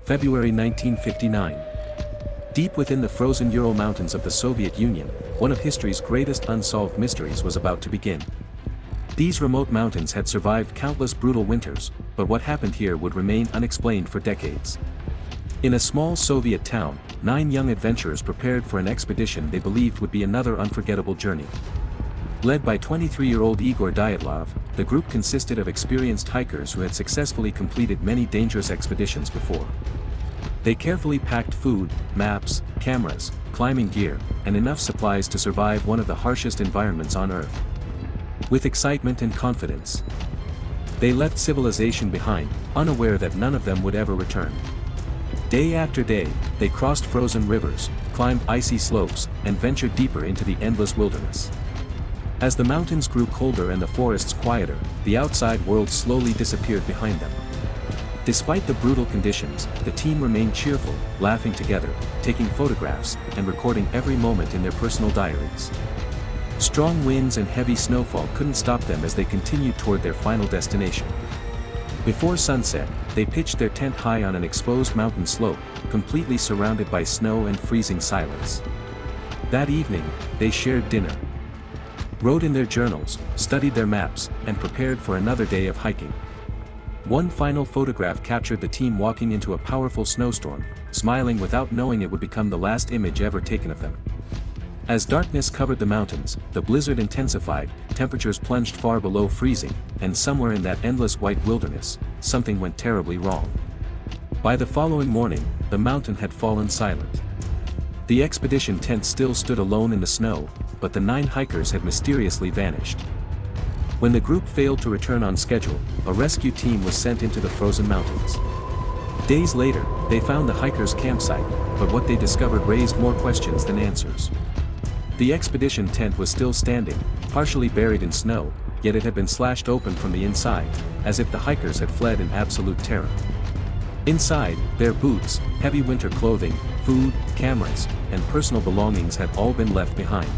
February 1959. Deep within the frozen Ural Mountains of the Soviet Union, one of history's greatest unsolved mysteries was about to begin. These remote mountains had survived countless brutal winters, but what happened here would remain unexplained for decades. In a small Soviet town, 9 young adventurers prepared for an expedition they believed would be another unforgettable journey. Led by 23-year-old Igor Dyatlov, the group consisted of experienced hikers who had successfully completed many dangerous expeditions before. They carefully packed food, maps, cameras, climbing gear, and enough supplies to survive one of the harshest environments on Earth. With excitement and confidence, they left civilization behind, unaware that none of them would ever return. Day after day, they crossed frozen rivers, climbed icy slopes, and ventured deeper into the endless wilderness. As the mountains grew colder and the forests quieter, the outside world slowly disappeared behind them. Despite the brutal conditions, the team remained cheerful, laughing together, taking photographs, and recording every moment in their personal diaries. Strong winds and heavy snowfall couldn't stop them as they continued toward their final destination. Before sunset, they pitched their tent high on an exposed mountain slope, completely surrounded by snow and freezing silence. That evening, they shared dinner, wrote in their journals, studied their maps, and prepared for another day of hiking. One final photograph captured the team walking into a powerful snowstorm, smiling without knowing it would become the last image ever taken of them. As darkness covered the mountains, the blizzard intensified, temperatures plunged far below freezing, and somewhere in that endless white wilderness, something went terribly wrong. By the following morning, the mountain had fallen silent. The expedition tent still stood alone in the snow, but the 9 hikers had mysteriously vanished. When the group failed to return on schedule, a rescue team was sent into the frozen mountains. Days later, they found the hikers' campsite, but what they discovered raised more questions than answers. The expedition tent was still standing, partially buried in snow, yet it had been slashed open from the inside, as if the hikers had fled in absolute terror. Inside, their boots, heavy winter clothing, food, cameras, and personal belongings had all been left behind.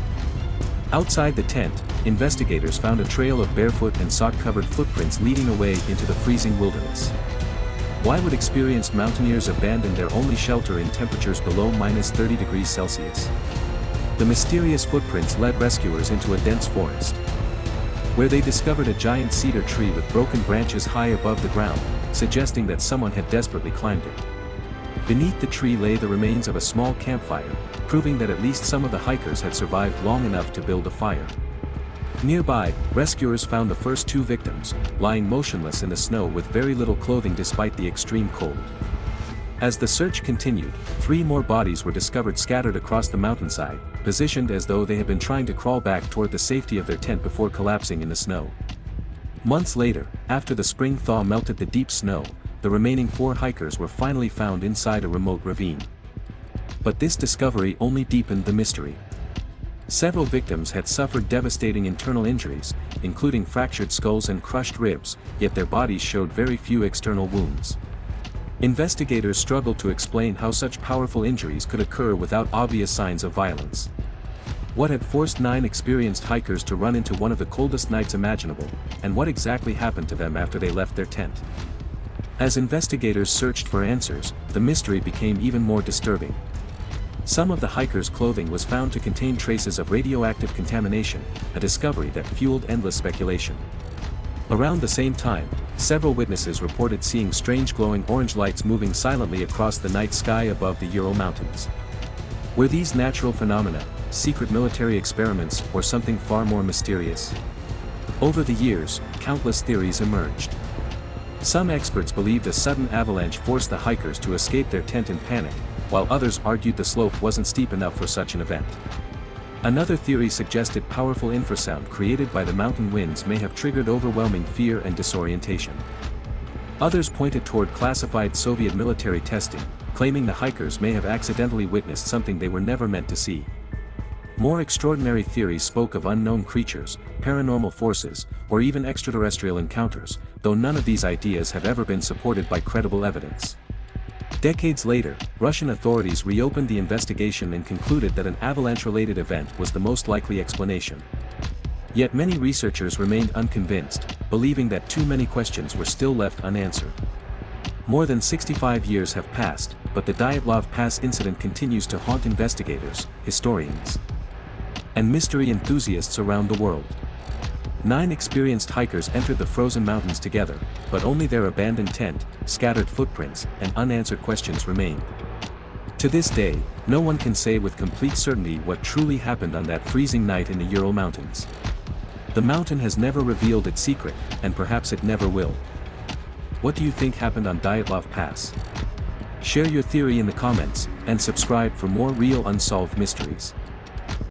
Outside the tent, investigators found a trail of barefoot and sock-covered footprints leading away into the freezing wilderness. Why would experienced mountaineers abandon their only shelter in temperatures below -30 degrees Celsius? The mysterious footprints led rescuers into a dense forest, where they discovered a giant cedar tree with broken branches high above the ground, suggesting that someone had desperately climbed it. Beneath the tree lay the remains of a small campfire, proving that at least some of the hikers had survived long enough to build a fire. Nearby, rescuers found the first 2 victims, lying motionless in the snow with very little clothing despite the extreme cold. As the search continued, 3 more bodies were discovered scattered across the mountainside, positioned as though they had been trying to crawl back toward the safety of their tent before collapsing in the snow. Months later, after the spring thaw melted the deep snow, the remaining 4 hikers were finally found inside a remote ravine. But this discovery only deepened the mystery. Several victims had suffered devastating internal injuries, including fractured skulls and crushed ribs, yet their bodies showed very few external wounds. Investigators struggled to explain how such powerful injuries could occur without obvious signs of violence. What had forced 9 experienced hikers to run into one of the coldest nights imaginable, and what exactly happened to them after they left their tent? As investigators searched for answers, the mystery became even more disturbing. Some of the hikers' clothing was found to contain traces of radioactive contamination, a discovery that fueled endless speculation. Around the same time, several witnesses reported seeing strange glowing orange lights moving silently across the night sky above the Ural Mountains. Were these natural phenomena, secret military experiments, or something far more mysterious? Over the years, countless theories emerged. Some experts believed a sudden avalanche forced the hikers to escape their tent in panic, while others argued the slope wasn't steep enough for such an event. Another theory suggested powerful infrasound created by the mountain winds may have triggered overwhelming fear and disorientation. Others pointed toward classified Soviet military testing, claiming the hikers may have accidentally witnessed something they were never meant to see. More extraordinary theories spoke of unknown creatures, paranormal forces, or even extraterrestrial encounters, though none of these ideas have ever been supported by credible evidence. Decades later, Russian authorities reopened the investigation and concluded that an avalanche-related event was the most likely explanation. Yet many researchers remained unconvinced, believing that too many questions were still left unanswered. More than 65 years have passed, but the Dyatlov Pass incident continues to haunt investigators, historians, and mystery enthusiasts around the world. 9 experienced hikers entered the frozen mountains together, but only their abandoned tent, scattered footprints, and unanswered questions remain. To this day, no one can say with complete certainty what truly happened on that freezing night in the Ural Mountains. The mountain has never revealed its secret, and perhaps it never will. What do you think happened on Dyatlov Pass? Share your theory in the comments, and subscribe for more real unsolved mysteries.